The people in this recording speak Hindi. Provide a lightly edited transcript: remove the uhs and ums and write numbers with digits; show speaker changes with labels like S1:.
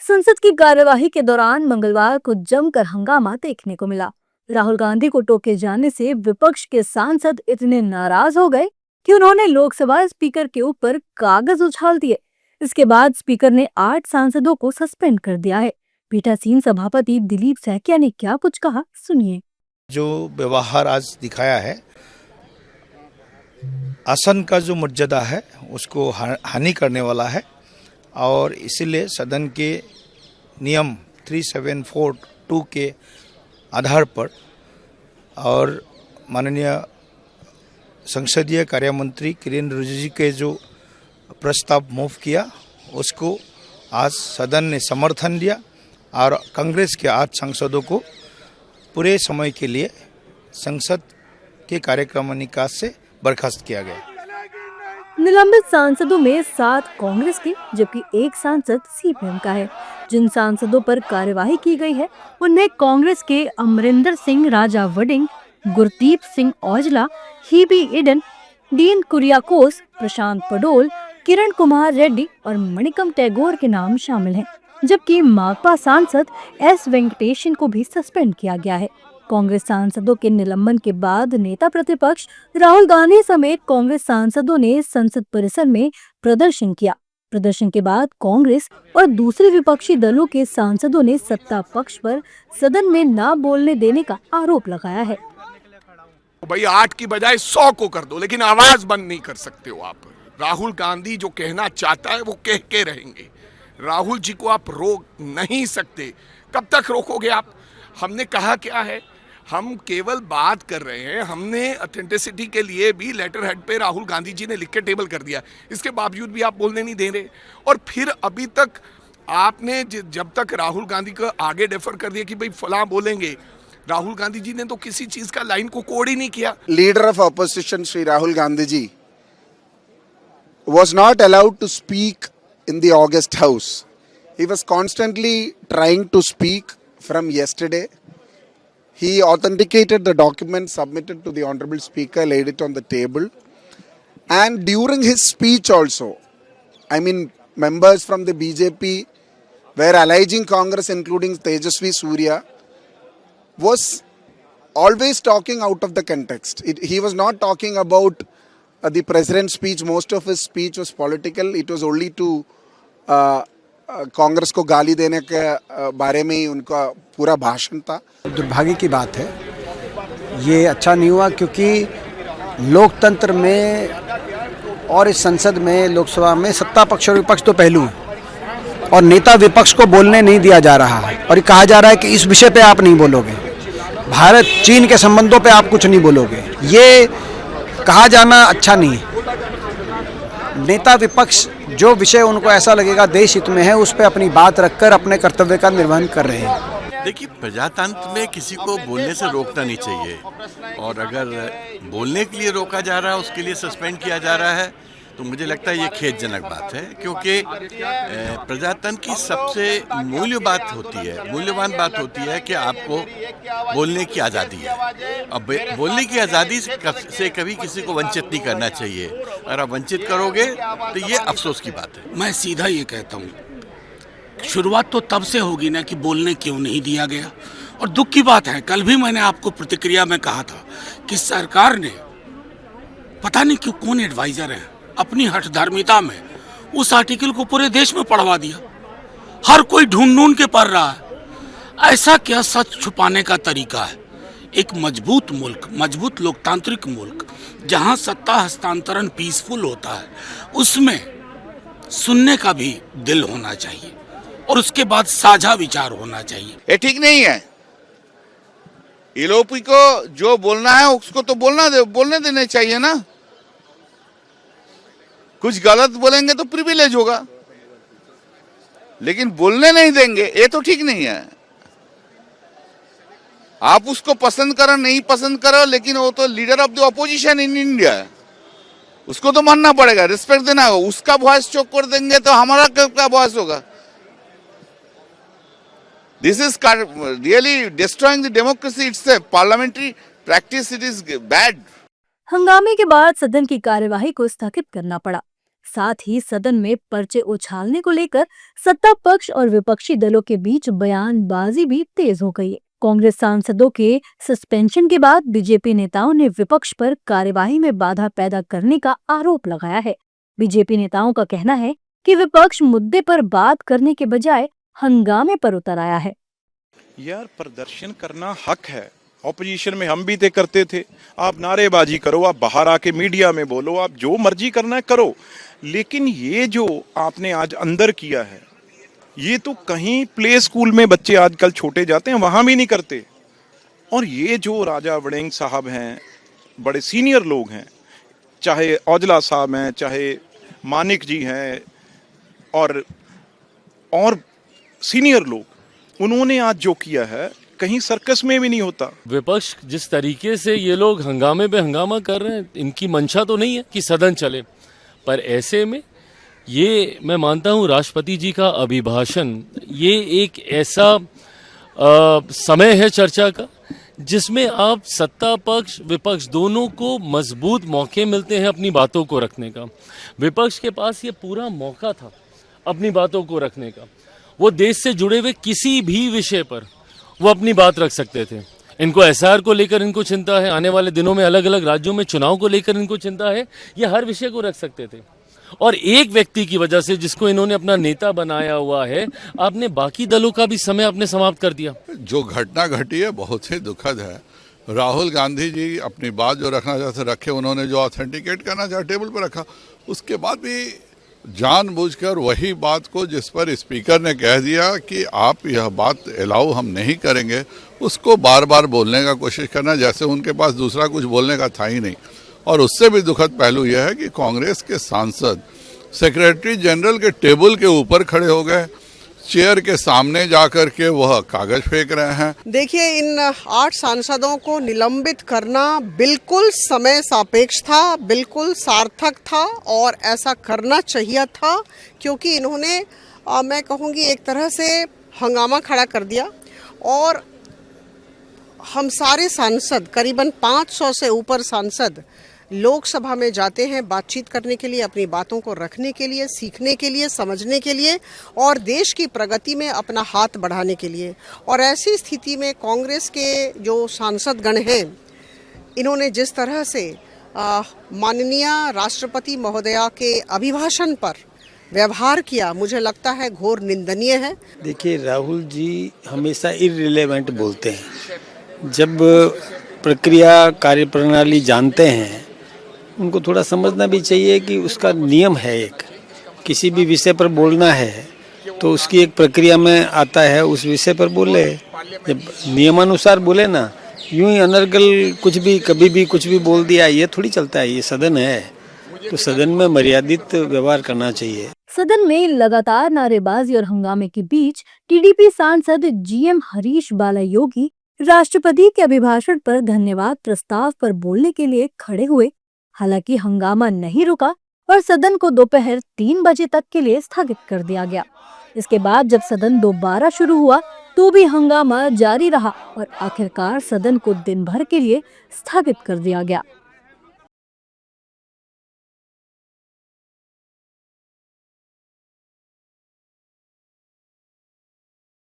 S1: संसद की कार्यवाही के दौरान मंगलवार को जमकर हंगामा देखने को मिला। राहुल गांधी को टोके जाने से विपक्ष के सांसद इतने नाराज हो गए कि उन्होंने लोकसभा स्पीकर के ऊपर कागज उछाल दिए। इसके बाद स्पीकर ने 8 सांसदों को सस्पेंड कर दिया है। पीठासीन सभापति दिलीप सैकिया ने क्या कुछ कहा, सुनिए।
S2: जो व्यवहार आज दिखाया है, आसन का जो मर्यादा है उसको हानि करने वाला है और इसीलिए सदन के नियम 3742 के आधार पर और माननीय संसदीय कार्य मंत्री किरेन रिजिजू के जो प्रस्ताव मूव किया उसको आज सदन ने समर्थन दिया और कांग्रेस के 8 सांसदों को पूरे समय के लिए संसद के कार्यक्रमणिका से बर्खास्त किया गया।
S1: निलंबित सांसदों में 7 कांग्रेस के जबकि 1 सांसद सीपीएम का है। जिन सांसदों पर कार्यवाही की गई है उनमें कांग्रेस के अमरिंदर सिंह राजा वडिंग, गुरदीप सिंह औजला, हीबी ईडन, डीन कुरियाकोस, प्रशांत पडोल, किरण कुमार रेड्डी और मणिकम टैगोर के नाम शामिल हैं। जबकि माकपा सांसद एस वेंकटेशन को भी सस्पेंड किया गया है। कांग्रेस सांसदों के निलंबन के बाद नेता प्रतिपक्ष राहुल गांधी समेत कांग्रेस सांसदों ने संसद परिसर में प्रदर्शन किया। प्रदर्शन के बाद कांग्रेस और दूसरे विपक्षी दलों के सांसदों ने सत्ता पक्ष पर सदन में न बोलने देने का आरोप लगाया है।
S3: भाई 8 की बजाय 100 को कर दो, लेकिन आवाज बंद नहीं कर सकते हो आप। राहुल गांधी जो कहना चाहता है वो कह के रहेंगे। राहुल जी को आप रोक नहीं सकते। कब तक रोकोगे आप? हमने कहा क्या है, हम केवल बात कर रहे हैं। हमने ऑथेंटिसिटी के लिए भी लेटर हेड पे राहुल गांधी जी ने लिख के टेबल कर दिया, इसके बावजूद भी आप बोलने नहीं दे रहे। और फिर अभी तक आपने जब तक राहुल गांधी को आगे डेफर कर दिया कि भाई फलां बोलेंगे, राहुल गांधी जी ने तो किसी चीज का लाइन को कोड ही नहीं किया।
S4: Leader of opposition Shri Rahul Gandhi ji was not allowed to speak in the August House. He was constantly trying to speak from yesterday. He authenticated the document submitted to the Honorable Speaker, laid it on the table. And during his speech also, I mean, members from the BJP were alleging Congress, including Tejasvi Surya, was always talking out of the context. He was not talking about the president's speech. Most of his speech was political. It was only to Congress को गाली देने के बारे में ही उनका पूरा भाषण था।
S5: दुर्भाग्य की बात है, ये अच्छा नहीं हुआ क्योंकि लोकतंत्र में और इस संसद में, लोकसभा में सत्ता पक्ष और विपक्ष तो पहलू हैं और नेता विपक्ष को बोलने नहीं दिया जा रहा है और कहा जा रहा है कि इस विषय पे आप नहीं बोलोगे, भारत चीन के संबंधों पे आप कुछ नहीं बोलोगे। ये कहा जाना अच्छा नहीं है। नेता विपक्ष जो विषय उनको ऐसा लगेगा देश हित में है, उस पर अपनी बात रखकर अपने कर्तव्य का निर्वहन कर रहे हैं।
S6: देखिए, प्रजातंत्र में किसी को बोलने से रोकना नहीं चाहिए और अगर बोलने के लिए रोका जा रहा है, उसके लिए सस्पेंड किया जा रहा है, तो मुझे लगता है ये खेदजनक बात है। क्योंकि प्रजातंत्र की सबसे मूल्यवान बात होती है कि आपको बोलने की आज़ादी है। अब बोलने की आज़ादी से कभी किसी को वंचित नहीं करना चाहिए। अगर आप वंचित करोगे तो ये अफसोस की बात है।
S7: मैं सीधा ये कहता हूँ, शुरुआत तो तब से होगी ना कि बोलने क्यों नहीं दिया गया। और दुख की बात है, कल भी मैंने आपको प्रतिक्रिया में कहा था कि सरकार ने पता नहीं क्यों, कौन एडवाइजर है, अपनी हठधर्मिता में उस आर्टिकल को पूरे देश में पढ़वा दिया। हर कोई ढूंढ के पढ़ रहा है। ऐसा क्या सच छुपाने का तरीका है? एक मजबूत मुल्क, मजबूत लोकतांत्रिक मुल्क जहां सत्ता हस्तांतरण पीसफुल होता है, उसमें सुनने का भी दिल होना चाहिए और उसके बाद साझा विचार होना चाहिए।
S8: ये ठीक नहीं है। इलोपी को जो बोलना है उसको तो बोलने देने चाहिए ना। कुछ गलत बोलेंगे तो प्रिविलेज होगा, लेकिन बोलने नहीं देंगे, ये तो ठीक नहीं है। आप उसको पसंद करो नहीं पसंद करो, लेकिन वो तो leader of the opposition in India है, उसको तो मानना पड़ेगा, रिस्पेक्ट देना होगा। उसका वॉइस चोक कर देंगे तो हमारा क्या वॉइस होगा? This is really destroying the democracy itself. Parliamentary practice, it is bad.
S1: हंगामे के बाद सदन की कार्यवाही को स्थगित करना पड़ा। साथ ही सदन में पर्चे उछालने को लेकर सत्ता पक्ष और विपक्षी दलों के बीच बयानबाजी भी तेज हो गई। कांग्रेस सांसदों के सस्पेंशन के बाद बीजेपी नेताओं ने विपक्ष पर कार्यवाही में बाधा पैदा करने का आरोप लगाया है। बीजेपी नेताओं का कहना है कि विपक्ष मुद्दे पर बात करने के बजाय हंगामे पर उतर आया है।
S9: यार, प्रदर्शन करना हक है, ऑपोजिशन में हम भी ते करते थे। आप नारेबाजी करो, आप बाहर आके मीडिया में बोलो, आप जो मर्जी करना है करो, लेकिन ये जो आपने आज अंदर किया है, ये तो कहीं प्ले स्कूल में बच्चे आजकल छोटे जाते हैं वहां भी नहीं करते। और ये जो राजा वड़िंग साहब हैं, बड़े सीनियर लोग हैं, चाहे औजला साहब हैं, चाहे मानिक जी हैं और सीनियर लोग, उन्होंने आज जो किया है कहीं सर्कस में भी नहीं होता।
S10: विपक्ष जिस तरीके से ये लोग हंगामे पे हंगामा कर रहे हैं, इनकी मंशा तो नहीं है कि सदन चले, पर ऐसे में ये मैं मानता हूँ राष्ट्रपति जी का अभिभाषण ये एक ऐसा समय है चर्चा का जिसमें आप सत्ता पक्ष विपक्ष दोनों को मजबूत मौके मिलते हैं अपनी बातों को रखने का। विपक्ष के पास ये पूरा मौका था अपनी बातों को रखने का। वो देश से जुड़े हुए किसी भी विषय पर वो अपनी बात रख सकते थे। इनको एसआर को लेकर इनको चिंता है, आने वाले दिनों में अलग अलग राज्यों में चुनाव को लेकर इनको चिंता है, ये हर विषय को रख सकते थे। और एक व्यक्ति की वजह से जिसको इन्होंने अपना नेता बनाया हुआ है, आपने बाकी दलों का भी समय आपने समाप्त कर दिया।
S11: जो घटना घटी है बहुत ही दुखद है। राहुल गांधी जी अपनी बात जो रखना चाहते रखे, उन्होंने जो ऑथेंटिकेट करना चाहा टेबल पर रखा, उसके बाद भी जानबूझकर वही बात को जिस पर स्पीकर ने कह दिया कि आप यह बात अलाउ हम नहीं करेंगे, उसको बार बार बोलने का कोशिश करना, जैसे उनके पास दूसरा कुछ बोलने का था ही नहीं। और उससे भी दुखद पहलू यह है कि कांग्रेस के सांसद सेक्रेटरी जनरल के टेबल के ऊपर खड़े हो गए, चेयर के सामने जाकर के वह कागज फेंक रहे हैं।
S12: देखिए, इन 8 सांसदों को निलंबित करना बिल्कुल समय सापेक्ष था, बिल्कुल सार्थक था और ऐसा करना चाहिए था, क्योंकि इन्होंने मैं कहूँगी एक तरह से हंगामा खड़ा कर दिया। और हम सारे सांसद, करीबन 500 से ऊपर सांसद लोकसभा में जाते हैं बातचीत करने के लिए, अपनी बातों को रखने के लिए, सीखने के लिए, समझने के लिए और देश की प्रगति में अपना हाथ बढ़ाने के लिए। और ऐसी स्थिति में कांग्रेस के जो सांसदगण हैं, इन्होंने जिस तरह से माननीय राष्ट्रपति महोदया के अभिभाषण पर व्यवहार किया, मुझे लगता है घोर निंदनीय है।
S5: देखिए, राहुल जी हमेशा इररिलेवेंट बोलते हैं। जब प्रक्रिया कार्यप्रणाली जानते हैं, उनको थोड़ा समझना भी चाहिए कि उसका नियम है। एक किसी भी विषय पर बोलना है तो उसकी एक प्रक्रिया में आता है, उस विषय पर बोले, जब नियमानुसार बोले ना, यूं ही अनर्गल कुछ भी कभी भी कुछ भी बोल दिया, ये थोड़ी चलता है। ये सदन है, तो सदन में मर्यादित व्यवहार करना चाहिए।
S1: सदन में लगातार नारेबाजी और हंगामे के बीच टीडीपी सांसद जीएम हरीश बालायोगी राष्ट्रपति के अभिभाषण पर धन्यवाद प्रस्ताव पर बोलने के लिए खड़े हुए। हालांकि हंगामा नहीं रुका और सदन को दोपहर 3 बजे तक के लिए स्थगित कर दिया गया। इसके बाद जब सदन दोबारा शुरू हुआ तो भी हंगामा जारी रहा और आखिरकार सदन को दिन भर के लिए स्थगित कर दिया गया।